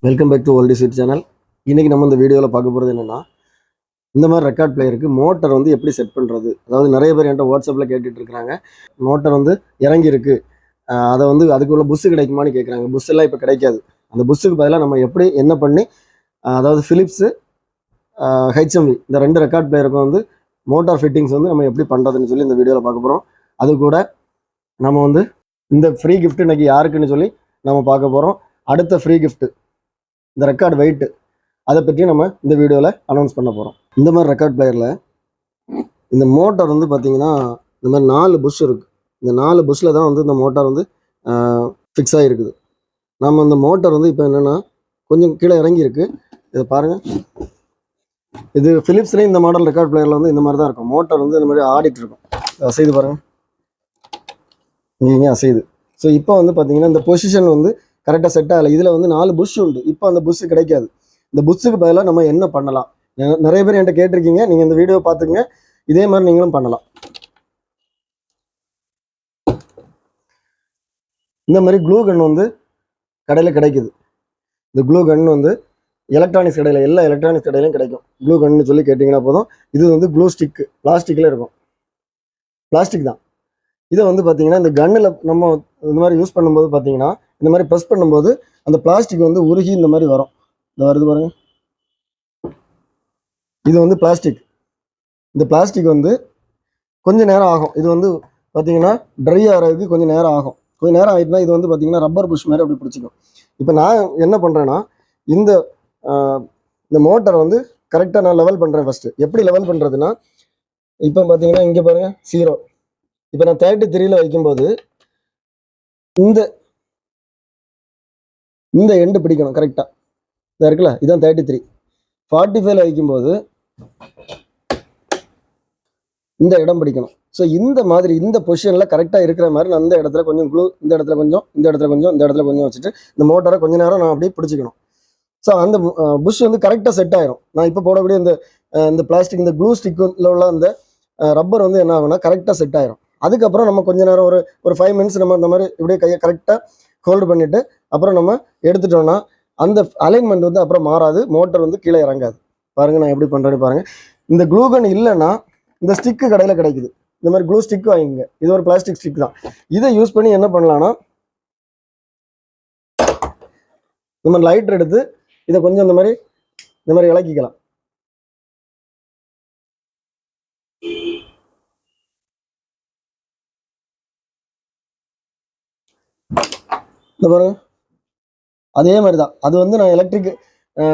Welcome back to oldie sweet channel. இன்றைக்கி நம்ம இந்த வீடியோவில் பார்க்க போகிறது என்னென்னா, இந்த மாதிரி ரெக்கார்ட் பிளேயருக்கு மோட்டர் வந்து எப்படி செட் பண்ணுறது. அதாவது நிறைய பேர் என்கிட்ட வாட்ஸ்அப்பில் கேட்டுட்டு இருக்கிறாங்க, மோட்டர் வந்து இறங்கியிருக்கு, அதை வந்து அதுக்குள்ள புஷ்ஷு கிடைக்குமான்னு கேட்குறாங்க. புஷ் எல்லாம் இப்போ கிடைக்காது. அந்த புஷ்ஷுக்கு பதிலாக நம்ம எப்படி என்ன பண்ணி, அதாவது ஃபிலிப்ஸு ஹெச்எம்வி இந்த ரெண்டு ரெக்கார்ட் பிளேயருக்கும் வந்து மோட்டார் ஃபிட்டிங்ஸ் வந்து நம்ம எப்படி பண்ணுறதுன்னு சொல்லி இந்த வீடியோவில் பார்க்க போகிறோம். அது கூட நம்ம வந்து இந்த ஃப்ரீ கிஃப்ட் இன்னைக்கு யாருக்குன்னு சொல்லி நம்ம பார்க்க போகிறோம். அடுத்த ஃப்ரீ கிஃப்ட்டு இந்த ரெக்கார்டு வெயிட்டு, அதை பற்றி நம்ம இந்த வீடியோவில் அனௌன்ஸ் பண்ண போகிறோம். இந்த மாதிரி ரெக்கார்ட் பிளேயரில் இந்த மோட்டார் வந்து பார்த்திங்கன்னா இந்த மாதிரி 4 புஷ் இருக்குது. இந்த 4 புஷ்ஷில் தான் வந்து இந்த மோட்டார் வந்து ஃபிக்ஸ் ஆகிருக்குது. நம்ம இந்த மோட்டார் வந்து இப்போ என்னென்னா கொஞ்சம் கீழே இறங்கியிருக்கு. இதை பாருங்கள். இது ஃபிலிப்ஸ்லேயும் இந்த மாடல் ரெக்கார்ட் பிளேயரில் வந்து இந்த மாதிரி தான் இருக்கும். மோட்டார் வந்து இந்த மாதிரி ஆடிட்டு இருக்கும். அசைது பாருங்கள், இங்கே அசைது. ஸோ இப்போ வந்து பார்த்திங்கன்னா இந்த பொசிஷன் வந்து கரெக்டாக செட் ஆகலை. இதில் வந்து 4 புஷ் உண்டு. இப்போ அந்த புஷ்ஷு கிடைக்காது. இந்த புஷ்ஷுக்கு பதிலாக நம்ம என்ன பண்ணலாம்? நிறைய பேர் என்கிட்ட கேட்டிருக்கீங்க. நீங்கள் இந்த வீடியோ பார்த்துக்குங்க, இதே மாதிரி நீங்களும் பண்ணலாம். இந்த மாதிரி க்ளூ கன் வந்து கடையில் கிடைக்குது. இந்த க்ளூ கன் வந்து எலக்ட்ரானிக்ஸ் கடையில், எல்லா எலக்ட்ரானிக்ஸ் கடையிலையும் கிடைக்கும். க்ளூ கன்னு சொல்லி கேட்டிங்கன்னா போதும். இது வந்து க்ளூ ஸ்டிக்கு, பிளாஸ்டிக்கில் இருக்கும். பிளாஸ்டிக் தான். இதை வந்து பார்த்தீங்கன்னா இந்த கன்னில் நம்ம இந்த மாதிரி யூஸ் பண்ணும்போது பார்த்தீங்கன்னா இந்த மாதிரி ப்ரெஸ் பண்ணும்போது அந்த பிளாஸ்டிக் வந்து உருகி இந்த மாதிரி வரும். இந்த வருது பாருங்க, இது வந்து பிளாஸ்டிக். இந்த பிளாஸ்டிக் வந்து கொஞ்சம் நேரம் ஆகும். இது வந்து பார்த்தீங்கன்னா ட்ரை ஆகிறதுக்கு கொஞ்சம் நேரம் ஆகும். கொஞ்சம் நேரம் ஆகிட்டுனா இது வந்து பார்த்தீங்கன்னா ரப்பர் புஷ் மாதிரி அப்படி பிடிச்சிக்கும். இப்போ நான் என்ன பண்ணுறேன்னா இந்த மோட்டரை வந்து கரெக்டாக நான் லெவல் பண்ணுறேன். ஃபஸ்ட்டு எப்படி லெவல் பண்ணுறதுன்னா, இப்போ பார்த்தீங்கன்னா இங்கே பாருங்கள் 0. இப்போ நான் 33ல் வைக்கும்போது இந்த எண்டு பிடிக்கணும் கரெக்டாக. இதாக இருக்குல்ல, இதுதான் 33. 45ல் வைக்கும்போது இந்த இடம் பிடிக்கணும். ஸோ இந்த மாதிரி இந்த பொசிஷனில் கரெக்டாக இருக்கிற மாதிரி நான் இந்த இடத்துல கொஞ்சம் க்ளூ, இந்த இடத்துல கொஞ்சம், இந்த இடத்துல கொஞ்சம், இந்த இடத்துல கொஞ்சம் வச்சுட்டு இந்த மோட்டரை கொஞ்சம் நேரம் நான் அப்படியே பிடிச்சிக்கணும். ஸோ அந்த புஷ் வந்து கரெக்டாக செட் ஆயிரும். நான் இப்போ போடக்கூடிய இந்த பிளாஸ்டிக், இந்த க்ளூ ஸ்டிக்கில் உள்ள அந்த ரப்பர் வந்து என்ன ஆகும்னா கரெக்டாக செட் ஆயிரும். அதுக்கப்புறம் நம்ம கொஞ்ச நேரம் ஒரு 5 மினிட்ஸ் நம்ம இந்த மாதிரி இப்படியே கையை கரெக்டாக ஹோல்டு பண்ணிவிட்டு அப்புறம் நம்ம எடுத்துட்டோம்னா அந்த அலைன்மெண்ட் வந்து அப்புறம் மாறாது. மோட்டர் வந்து கீழே இறங்காது. பாருங்கள் நான் எப்படி பண்ணுறேன்னு பாருங்கள். இந்த க்ளூ கன் இல்லைன்னா இந்த ஸ்டிக்கு கடையில் கிடைக்குது. இந்த மாதிரி க்ளூ ஸ்டிக் வாங்கிங்க. இது ஒரு பிளாஸ்டிக் ஸ்டிக் தான். இதை யூஸ் பண்ணி என்ன பண்ணலான்னா, நம்ம லைட்டர் எடுத்து இதை கொஞ்சம் இந்த மாதிரி இலக்கிக்கலாம். இந்த பாருங்க, அதே மாதிரி தான். அது வந்து நான் எலக்ட்ரிக்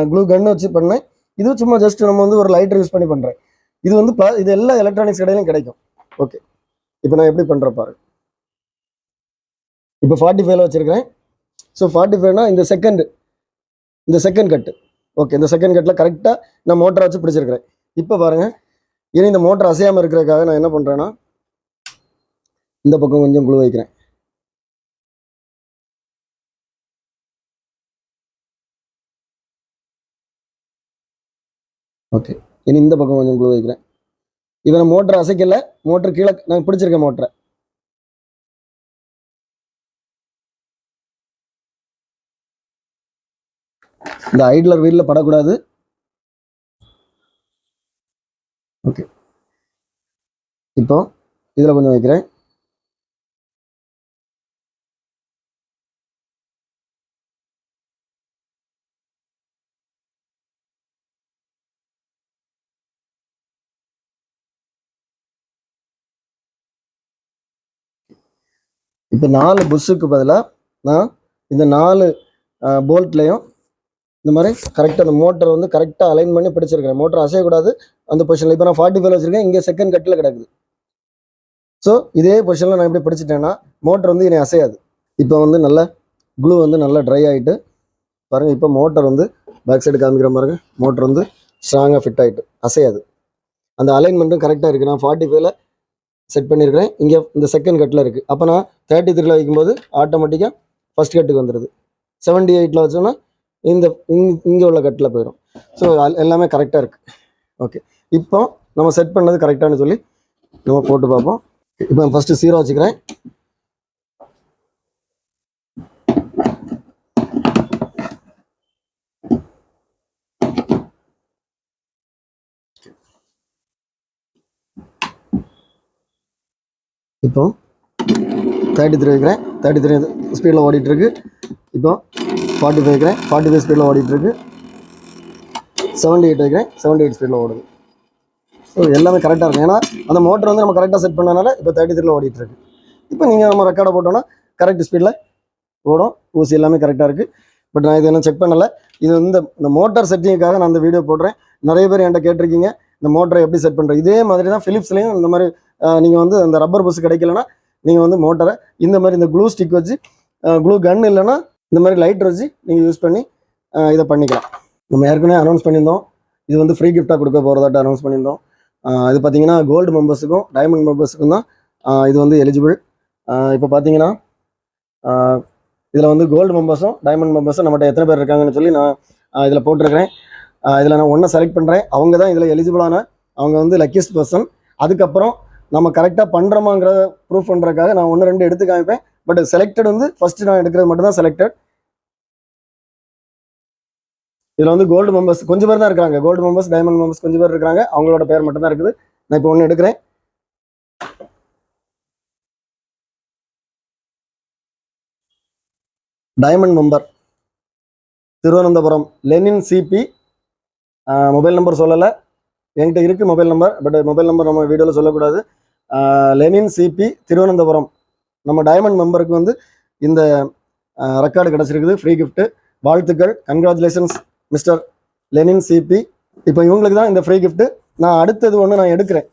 க்ளூ கன்னு வச்சு பண்ணேன். இது சும்மா ஜஸ்ட் நம்ம வந்து ஒரு லைட்டர் யூஸ் பண்ணி பண்ணுறேன். இது வந்து இது எல்லா எலக்ட்ரானிக்ஸ் கடையிலும் கிடைக்கும். ஓகே, இப்போ நான் எப்படி பண்ணுறேன் பாரு. இப்போ 45ல் வச்சுருக்கிறேன். ஸோ 45னா இந்த செகண்ட் கட்டு. ஓகே, இந்த செகண்ட் கட்டில் கரெக்டாக நான் மோட்டரை வச்சு பிடிச்சிருக்கிறேன். இப்போ பாருங்கள், இனி இந்த மோட்டர் அசையாமல் இருக்கிறதுக்காக நான் என்ன பண்ணுறேன்னா இந்த பக்கம் கொஞ்சம் க்ளூ வைக்கிறேன். ஓகே, இனி இந்த பக்கம் கொஞ்சம் க்ளூ வைக்கிறேன். இவனை மோட்டர் அசைக்கல, மோட்டர் கீழே நான் பிடிச்சிருக்கேன். மோட்டரை இந்த ஐட்லர் வீலில் படக்கூடாது. ஓகே, இப்போ இதில் கொஞ்சம் வைக்கிறேன். இப்போ 4 புஷ்ஷுக்கு பதிலாக நான் இந்த 4 போல்ட்லையும் இந்த மாதிரி கரெக்டாக அந்த மோட்டரை வந்து கரெக்டாக அலைன் பண்ணி பிடிச்சிருக்கிறேன். மோட்டர் அசையக்கூடாது அந்த பொசிஷனில். இப்போ நான் 45 வச்சுருக்கேன். இங்கே செகண்ட் கட்டில் கிடக்குது. ஸோ இதே பொசிஷனில் நான் இப்படி பிடிச்சிட்டேன்னா மோட்டர் வந்து என்னை அசையாது. இப்போ வந்து நல்ல க்ளூ வந்து நல்லா ட்ரை ஆகிட்டு பாருங்கள். இப்போ மோட்டர் வந்து பேக் சைடு காமிக்கிற பாருங்க. மோட்டர் வந்து ஸ்ட்ராங்காக ஃபிட் ஆகிட்டு அசையாது. அந்த அலைன்மெண்ட்டும் கரெக்டாக இருக்குது. நான் 45ல் செட் பண்ணியிருக்கிறேன். இங்கே இந்த செகண்ட் கட்டில் இருக்குது. அப்போ நான் 33ல் வைக்கும்போது ஆட்டோமேட்டிக்காக ஃபஸ்ட் கட்டுக்கு வந்துடுது. 78ல் வச்சோன்னா இங்கே உள்ள கட்டில் போயிடும். ஸோ எல்லாமே கரெக்டாக இருக்குது. ஓகே, இப்போ நம்ம செட் பண்ணது கரெக்டானு சொல்லி நம்ம போட்டு பார்ப்போம். இப்போ ஃபஸ்ட்டு 0 வச்சுக்கிறேன். இப்போ 33 வைக்கிறேன், 33 ஸ்பீடில் ஓடிட்டுருக்கு. இப்போ 45 வைக்கிறேன், 45 ஸ்பீடில் ஓடிட்டுருக்கு. 78 வைக்கிறேன், 78 ஸ்பீடில் ஓடுது. ஸோ எல்லாமே கரெக்டாக இருக்கும். ஏன்னா அந்த மோட்டர் வந்து நம்ம கரெக்டாக செட் பண்ணனால இப்போ 33 ஓடிட்டுருக்கு. இப்போ நீங்கள் நம்ம ரெக்கார்டை போட்டோன்னா கரெக்ட் ஸ்பீடில் ஓடும். ஊசி எல்லாமே கரெக்டாக இருக்குது. பட் நான் இது என்ன செக் பண்ணலை. இது இந்த மோட்டார் செட்டிங்காக நான் அந்த வீடியோ போடுறேன். நிறைய பேர் என்கிட்ட கேட்டிருக்கீங்க இந்த மோட்டரை எப்படி செட் பண்ணுறது. இதே மாதிரி தான் ஃபிலிப்ஸ்லேயும் இந்த மாதிரி நீங்கள் வந்து அந்த ரப்பர் பஸ் கிடைக்கலன்னா நீங்கள் வந்து மோட்டரை இந்த மாதிரி இந்த க்ளூ ஸ்டிக் வச்சு, க்ளூ கன் இல்லைன்னா இந்த மாதிரி லைட்டர் வச்சு நீங்கள் யூஸ் பண்ணி இதை பண்ணிக்கலாம். நம்ம ஏற்கனவே அனௌன்ஸ் பண்ணியிருந்தோம், இது வந்து ஃப்ரீ கிஃப்டாக கொடுக்க போகிறதாட்ட அனௌன்ஸ் பண்ணியிருந்தோம். இது பார்த்தீங்கன்னா கோல்டு மெம்பர்ஸுக்கும் டைமண்ட் மெம்பர்ஸுக்கும் தான் இது வந்து எலிஜிபிள். இப்போ பார்த்தீங்கன்னா இதில் வந்து கோல்டு மெம்பர்ஸும் டைமண்ட் மெம்பர்ஸும் நம்மகிட்ட எத்தனை பேர் இருக்காங்கன்னு சொல்லி நான் இதில் போட்டிருக்கிறேன். இதில் நான் ஒன்றை செலக்ட் பண்ணுறேன். அவங்க தான் இதில் எலிஜிபிளான, அவங்க வந்து லக்கியஸ்ட் பர்சன். அதுக்கப்புறம் நம்ம கரெக்டாக பண்ணுறோமாங்கிற ப்ரூஃப் பண்ணுறதுக்காக நான் 1-2 எடுத்து காமிப்பேன். பட் செலக்டட் வந்து ஃபஸ்ட்டு நான் எடுக்கிறது மட்டும் தான் செலக்டட். இதில் வந்து கோல்டு மெம்பர்ஸ் கொஞ்சம் பேர் தான் இருக்கிறாங்க. கோல்டு மெம்பர்ஸ், டைமண்ட் மெம்பர்ஸ் கொஞ்சம் பேர் இருக்கிறாங்க. அவங்களோட பேர் மட்டும் தான் இருக்குது. நான் இப்போ 1 எடுக்கிறேன். Diamond member Thiruvananthapuram Lenin Sibi. Mobile number சொல்லலை, என்கிட்ட இருக்குது mobile number. But mobile number நம்ம வீடியோவில் சொல்லக்கூடாது. லெனின் சிபி திருவனந்தபுரம். நம்ம டைமண்ட் மெம்பருக்கு வந்து இந்த ரெக்கார்டு கிடச்சிருக்குது, ஃப்ரீ கிஃப்ட்டு. வாழ்த்துக்கள், கங்க்ராச்சுலேஷன்ஸ் மிஸ்டர் லெனின் சிபி. இப்போ இவங்களுக்கு தான் இந்த ஃப்ரீ கிஃப்ட்டு. நான் அடுத்தது ஒன்று நான் எடுக்கிறேன்.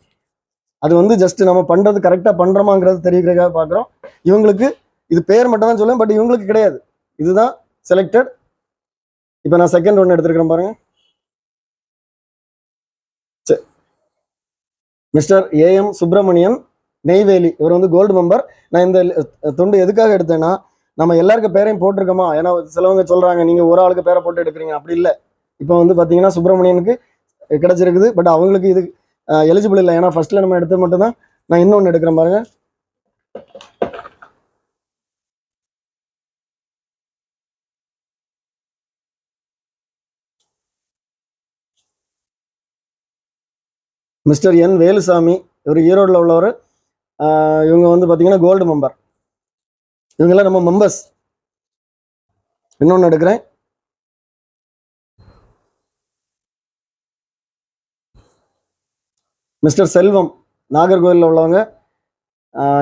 அது வந்து ஜஸ்ட் நம்ம பண்ணுறது கரெக்டாக பண்ணுறோமாங்கிறது தெரிவிக்கிறதுக்காக பார்க்குறோம். இவங்களுக்கு இது பேர் மட்டும் தான் சொல்லுவேன், பட் இவங்களுக்கு கிடையாது. இதுதான் செலக்டட். இப்போ நான் செகண்ட் ஒன்று எடுத்துருக்கிறேன் பாருங்க. Mister AM Subramanian, Neyveli. இவர் வந்து கோல்டு மெம்பர். நான் இந்த துண்டு எதுக்காக எடுத்தேன்னா, நம்ம எல்லாருக்கும் பேரையும் போட்டிருக்கோமா. ஏன்னா சிலவங்க சொல்கிறாங்க நீங்கள் ஒரு ஆளுக்கு பேரை போட்டு எடுக்கிறீங்க. அப்படி இல்லை. இப்போ வந்து பார்த்தீங்கன்னா சுப்பிரமணியனுக்கு கிடச்சிருக்குது. பட் அவங்களுக்கு இது எலிஜிபிள் இல்லை. ஏன்னா ஃபர்ஸ்ட்டில் நம்ம எடுத்து மட்டும்தான். நான் இன்னொன்று எடுக்கிறேன் பாருங்க. மிஸ்டர் என் வேலுசாமி, இவர் ஈரோடில் உள்ளவர். இவங்க வந்து பார்த்தீங்கன்னா கோல்டு மெம்பர். இவங்கெல்லாம் நம்ம மெம்பர்ஸ். இன்னொன்று எடுக்கிறேன். மிஸ்டர் செல்வம், நாகர்கோவிலில் உள்ளவங்க.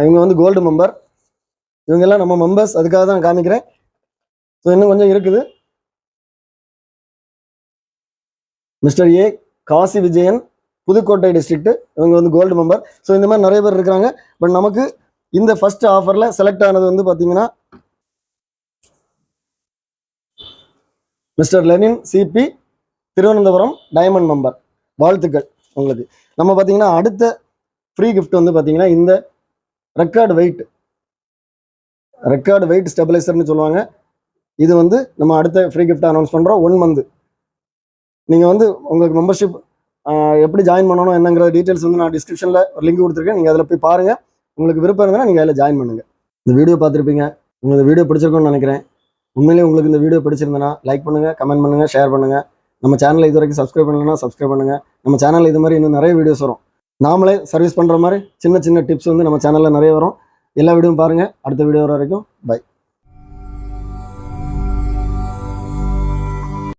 இவங்க வந்து கோல்டு மெம்பர். இவங்கெல்லாம் நம்ம மெம்பர்ஸ். அதுக்காக தான் காமிக்கிறேன். ஸோ இன்னும் கொஞ்சம் இருக்குது. Mister A Kashi Vijayan, Pudukkottai district. இவங்க வந்து கோல்டு மெம்பர். ஸோ இந்த மாதிரி நிறைய பேர் இருக்கிறாங்க. பட் நமக்கு இந்த ஃபர்ஸ்ட் ஆஃபரில் செலக்ட் ஆனது வந்து பார்த்தீங்கன்னா mister Lenin Sibi Thiruvananthapuram diamond member. வாழ்த்துக்கள் உங்களுக்கு. நம்ம பார்த்தீங்கன்னா அடுத்த ஃப்ரீ கிஃப்ட் வந்து பார்த்தீங்கன்னா இந்த ரெக்கார்டு வெயிட் ஸ்டெபிலைசர்னு சொல்லுவாங்க. இது வந்து நம்ம அடுத்த ஃப்ரீ கிஃப்ட் அனௌன்ஸ் பண்ணுறோம். 1 மந்த் நீங்கள் வந்து உங்களுக்கு மெம்பர்ஷிப் எப்படி ஜாயின் பண்ணணும் என்னங்கிற டீட்டெயில்ஸ் வந்து நான் டிஸ்கிரிப்ஷனில் ஒரு லிங்க் கொடுத்துருக்கேன். நீங்கள் அதில் போய் பாருங்கள். உங்களுக்கு விருப்பம் இருந்தால் நீங்கள் அதில் ஜாயின் பண்ணுங்கள். இந்த வீடியோ பார்த்துருப்பீங்க. உங்களுக்கு இந்த வீடியோ பிடிச்சிருக்கும்னு நினைக்கிறேன். உண்மையிலேயே உங்களுக்கு இந்த வீடியோ பிடிச்சிருந்தனா லைக் பண்ணுங்கள், கமெண்ட் பண்ணுங்கள், ஷேர் பண்ணுங்கள். நம்ம சேனலை இது வரைக்கும் சப்ஸ்கிரைப் பண்ணலன்னா சப்ஸ்கிரைப் பண்ணுங்கள். நம்ம சேனலில் இது மாதிரி இன்னும் நிறைய வீடியோஸ் வரும். நாமளே சர்வீஸ் பண்ணுற மாதிரி சின்ன சின்ன டிப்ஸ் வந்து நம்ம சேனலில் நிறைய வரும். எல்லா வீடியோவும் பாருங்கள். அடுத்த வீடியோ வர வரைக்கும் பை.